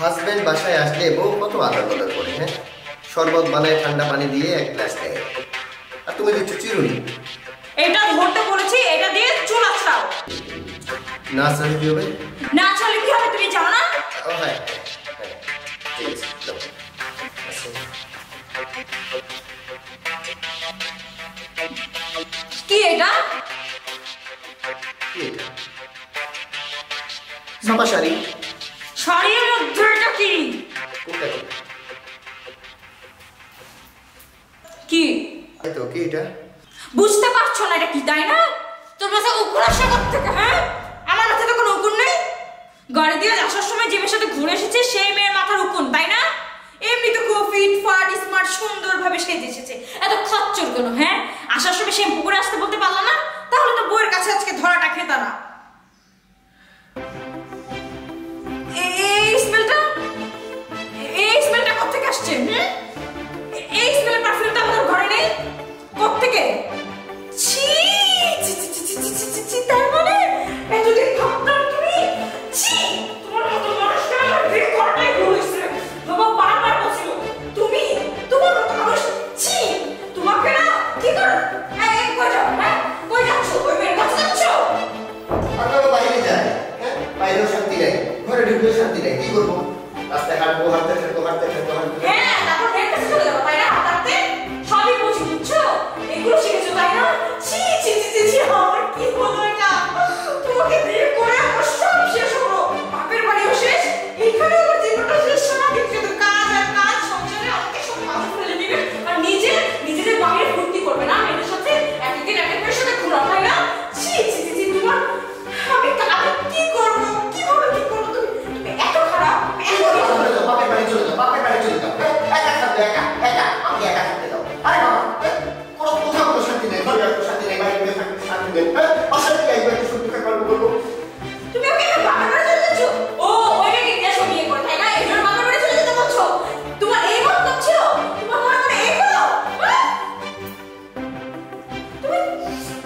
Husband বাসায় আসলে বউ কত আদর বদল করে, হ্যাঁ, শরবত বানায় ঠান্ডা পানি দিয়ে এক গ্লাস দেয়, আর তুমি দিচ্ছ চিরুনি। এটা ধরতে বলেছি, এটা দিয়ে চুল আছড়াও। না চলে কি হবে? না চলে কি হবে তুমি জানো না? ও হ্যাঁ, ঠিক আছে, দাও। কি এটা? কি এটা? সাপা শাড়ি। শাড়ির মধ্যে এটা কি? কোথায়? কি? এই তো, কি এটা? বুঝতে পারছো না এটা কি, তাই না? তোর মাথায় উকুন আসে থেকে, হ্যাঁ? আমার মাথায় তো কোনো উকুন নেই। গাড়ি দিয়ে আসার সময় যে মেয়ের সাথে ঘুরে এসেছে সেই মেয়ের মাথার উকুন, তাই না? এমনি তো খুব ফিট ফাট স্মার্ট সুন্দরভাবে সেজে এসেছে, এত খচ্চর কেন? হ্যাঁ, আসার সময় শ্যাম্পু করে আসতে বলতে পারলো না? তাহলে তো বউয়ের কাছে আজকে ধরাটা খেতা না। এই স্মেলটা কোত্থেকে আসছে? এই স্মেল পারফিউমটা আমাদের ঘরে নেই, কোত্থেকে? ছি ছি ছি ছি ছি ছি ছি ছি, তার মানে এতদিন ভাবতাম তুমি, ছি, তোমার মতো মানুষটা আমার বিয়ে করাটাই ভুল হয়েছে। বাবা বারবার বলছিল তুমি, তোমার মতো মানুষ, ছি, তোমাকে না কি করো? এই কই যাও? হ্যাঁ, কই যাচ্ছ? ওই মেয়ের কাছে যাচ্ছ? আপনারা বাইরে যায়, হ্যাঁ, বাইরেও শান্তি নেই, ঘরে ঢুকলেও শান্তি নেই, কি করবো? রাস্তায় হাঁটবো, হাঁটতে থাকবো, হাঁটতে থাকবো, হাঁটতে থাকবো। হ্যাঁ, তারপর মেয়ের কাছে চলে যাবো, তাই না? হাঁটতে সবই বুঝি, বুঝছো? এগুলো শিখেছো, তাই না? ছি ছি ছি ছি ছি, আমার কি হলো এটা? তোমাকে বিয়ে করে আমার সব শেষ হলো, বাপের বাড়িও শেষ, এইখানে আমার জীবনটা শেষ। সারাদিন শুধু কাজ আর কাজ, সংসারে আমাকে সব মাথা ফেলে দিবে, আর নিজে যে বাইরে ফুর্তি করবে না মেয়েদের সাথে, একদিন এক একজনের সাথে ঘোরা, তাই না? ছি ছি ছি ছি, তোমার আমি কি করবো? কিভাবে কি করবো? তুমি এত খারাপ, এত বাপের বাড়ি চলে যাও, বাপের বাড়ি চলে যাও, একা থাকবে, একা একা, আমাকে একা থাকতে দাও। আরে বাবা, কোনো কোথাও কোনো শান্তি নেই, ঘরে একটু শান্তি নেই, বাইরে গিয়ে থাকতে শান্তি নেই, বাসা থেকে একবার একটু সুখ দুঃখের গল্প করবো। তুমি ওকে বাপের বাড়ি চলে যাচ্ছ? ও ওই মেয়েকে দেশে বিয়ে করে, তাই না? এই জন্য বাপের বাড়ি চলে যেতে বলছো? তোমার এই মতলব ছিল? তোমার মনে মনে এই হলো? হ্যাঁ?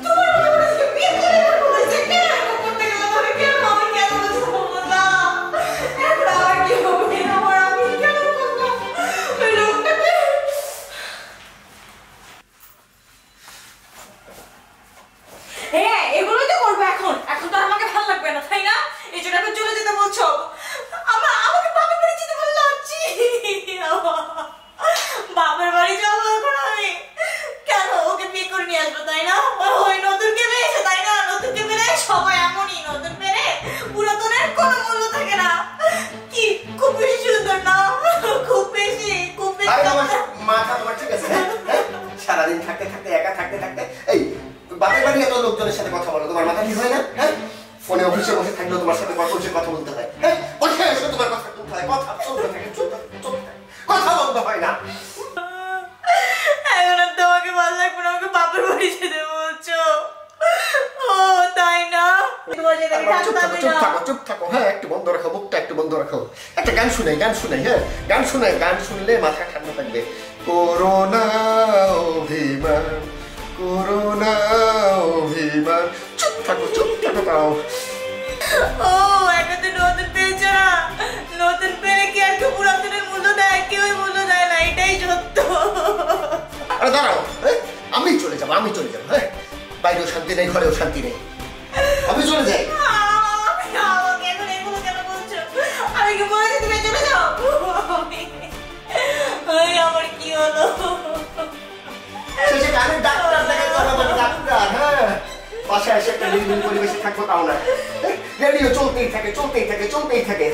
তোমার মনে মনে আজকে বিয়ে করে এরকম বলেছে, কেন এরকম করতে গেল? আমি কেন বলবো না? এখন আমার কি হবে? আমি কেন বলবো ওই লোকটাকে? হ্যাঁ, এগুলোই তো করবে এখন তো আর আমাকে ভালো লাগবে না, তাই না? এই জন্য এখন চলে যেতে বলছো। আমাকে বাপের বাড়ি যেতে বললো, বাপের বাড়ি যাবো এখন আমি? কেন? ওকে বিয়ে করে নিয়ে আসবো, তাই না? ওই নতুন কে পেয়েছে, তাই না? নতুন কে পেলে সবাই এমনই, নতুন পেলে পুরাতনের কোনো মূল্য থাকে না। কি খুব বেশি সুন্দর না? খুব বেশি মাথা তোমার ঠিক আছে? সারাদিন থাকতে থাকতে, একা থাকতে থাকতে, এই বাপের বাড়ি এত লোকজনের সাথে কথা বলো, তোমার মাথা ঠিক হয় না? হ্যাঁ, ফোনে অফিসে বসে থাকলেও তোমার সাথে কথা বলতে হয়, হ্যাঁ, বসে এসে তোমার কথা শুনতে হয়, কথা চলতে থাকে, কথা বলতে হয় না। এখন আর তোমাকে ভালো লাগবে না, আমাকে বাপের বাড়ি যেতে বলছো? ও তাই না? চুপ থাকো, হ্যাঁ, একটু বন্ধ রাখো, মুখটা একটু বন্ধ রাখো, একটা গান শুনাই, হ্যাঁ, গান শুনলে মাথা ঠান্ডা থাকবে। করোনা অভিমান, করোনা অভিমান, চুপ থাকো তাও। ও এটা তো নতুন পেয়েছো না? নতুন পেলে কি আর কেউ পুরাতনের মূল্য দেয়? কেউই মূল্য দেয় না, এটাই সত্য। আরে দাঁড়াও, আমি চলে যাবো, হ্যাঁ, বাইরেও শান্তি নেই, ঘরেও শান্তি নেই, আমি চলে যাই। আমাকে এখন এগুলো কেন বলছো? আমি কি বলেছি তুমি চলে যাও? আমার কি হলো? শেষে কানের ডাক্তার দেখাতে হবে, ডাক্তার, হ্যাঁ, বাসায় এসে একটা নিরিবিলি পরিবেশে থাকবো, তাও না, রেডিও চলতেই থাকে।